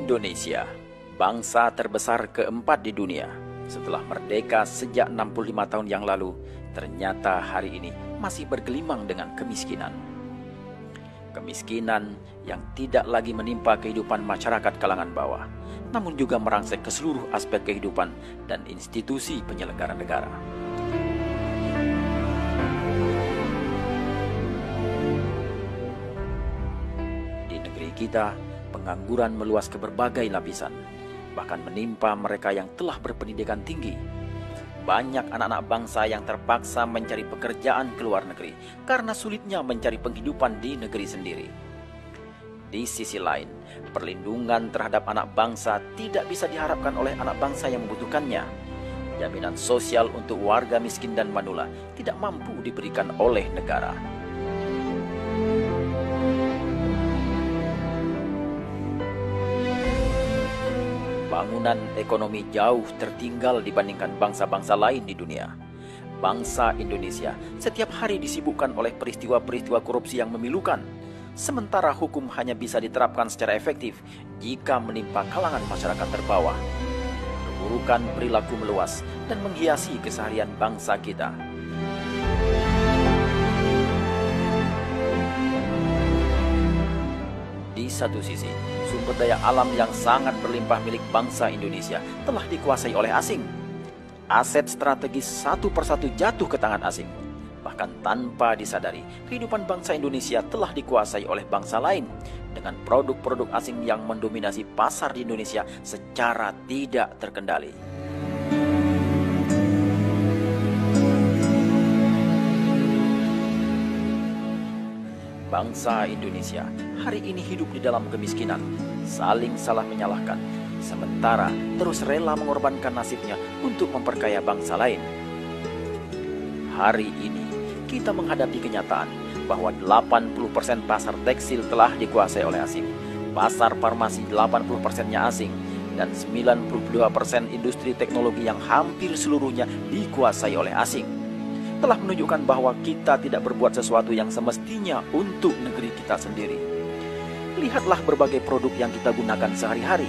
Indonesia, bangsa terbesar keempat di dunia. Setelah merdeka sejak 65 tahun yang lalu, ternyata hari ini masih bergelimang dengan kemiskinan. Kemiskinan yang tidak lagi menimpa kehidupan masyarakat kalangan bawah, namun juga merangsek ke seluruh aspek kehidupan dan institusi penyelenggara negara. Di negeri kita, pengangguran meluas ke berbagai lapisan, bahkan menimpa mereka yang telah berpendidikan tinggi. Banyak anak-anak bangsa yang terpaksa mencari pekerjaan ke luar negeri karena sulitnya mencari penghidupan di negeri sendiri. Di sisi lain, perlindungan terhadap anak bangsa tidak bisa diharapkan oleh anak bangsa yang membutuhkannya. Jaminan sosial untuk warga miskin dan manula tidak mampu diberikan oleh negara. Bangunan ekonomi jauh tertinggal dibandingkan bangsa-bangsa lain di dunia. Bangsa Indonesia setiap hari disibukkan oleh peristiwa-peristiwa korupsi yang memilukan, sementara hukum hanya bisa diterapkan secara efektif jika menimpa kalangan masyarakat terbawah. Keburukan perilaku meluas dan menghiasi keseharian bangsa kita. Di satu sisi, sumber daya alam yang sangat berlimpah milik bangsa Indonesia telah dikuasai oleh asing. Aset strategis satu persatu jatuh ke tangan asing. Bahkan tanpa disadari, kehidupan bangsa Indonesia telah dikuasai oleh bangsa lain dengan produk-produk asing yang mendominasi pasar di Indonesia secara tidak terkendali. Bangsa Indonesia hari ini hidup di dalam kemiskinan, saling salah menyalahkan, sementara terus rela mengorbankan nasibnya untuk memperkaya bangsa lain. Hari ini kita menghadapi kenyataan bahwa 80% pasar tekstil telah dikuasai oleh asing, pasar farmasi 80%-nya asing, dan 92% industri teknologi yang hampir seluruhnya dikuasai oleh asing. Telah menunjukkan bahwa kita tidak berbuat sesuatu yang semestinya untuk negeri kita sendiri. Lihatlah berbagai produk yang kita gunakan sehari-hari,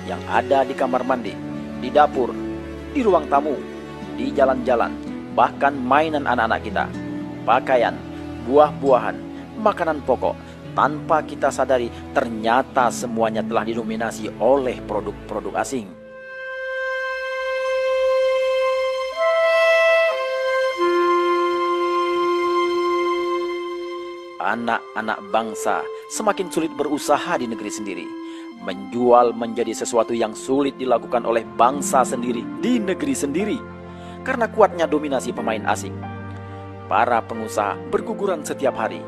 yang ada di kamar mandi, di dapur, di ruang tamu, di jalan-jalan, bahkan mainan anak-anak kita, pakaian, buah-buahan, makanan pokok. Tanpa kita sadari, ternyata semuanya telah didominasi oleh produk-produk asing. Anak-anak bangsa semakin sulit berusaha di negeri sendiri. Menjual menjadi sesuatu yang sulit dilakukan oleh bangsa sendiri di negeri sendiri karena kuatnya dominasi pemain asing. Para pengusaha berguguran setiap hari.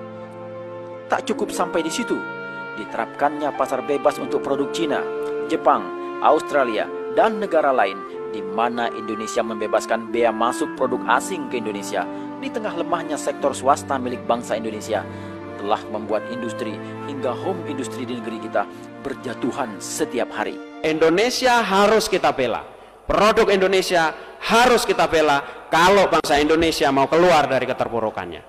Tak cukup sampai di situ, diterapkannya pasar bebas untuk produk Cina, Jepang, Australia, dan negara lain di mana Indonesia membebaskan bea masuk produk asing ke Indonesia. Di tengah lemahnya sektor swasta milik bangsa Indonesia telah membuat industri hingga home industri di negeri kita berjatuhan setiap hari. Indonesia harus kita bela. Produk Indonesia harus kita bela kalau bangsa Indonesia mau keluar dari keterpurukannya.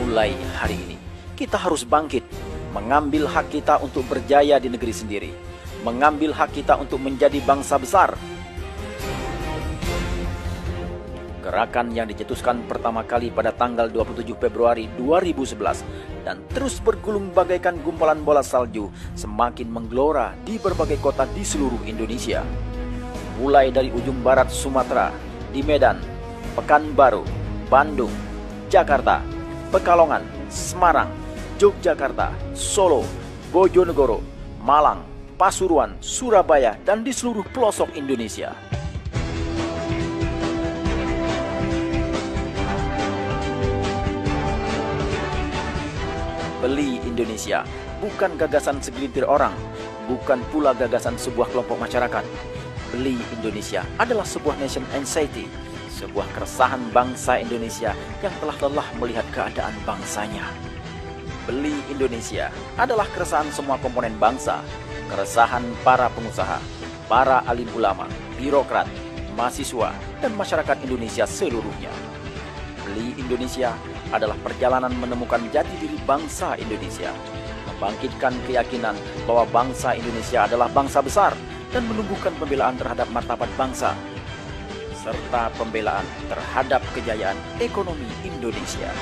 Mulai hari ini, kita harus bangkit, mengambil hak kita untuk berjaya di negeri sendiri, mengambil hak kita untuk menjadi bangsa besar. Gerakan yang dicetuskan pertama kali pada tanggal 27 Februari 2011 dan terus bergulung bagaikan gumpalan bola salju semakin menggelora di berbagai kota di seluruh Indonesia. Mulai dari ujung barat Sumatera, di Medan, Pekanbaru, Bandung, Jakarta, Pekalongan, Semarang, Yogyakarta, Solo, Bojonegoro, Malang, Pasuruan, Surabaya, dan di seluruh pelosok Indonesia. Beli Indonesia bukan gagasan segelintir orang, bukan pula gagasan sebuah kelompok masyarakat. Beli Indonesia adalah sebuah nation anxiety, sebuah keresahan bangsa Indonesia yang telah lelah melihat keadaan bangsanya. Beli Indonesia adalah keresahan semua komponen bangsa, keresahan para pengusaha, para alim ulama, birokrat, mahasiswa, dan masyarakat Indonesia seluruhnya. Beli Indonesia adalah perjalanan menemukan jati diri bangsa Indonesia, membangkitkan keyakinan bahwa bangsa Indonesia adalah bangsa besar dan menumbuhkan pembelaan terhadap martabat bangsa, serta pembelaan terhadap kejayaan ekonomi Indonesia.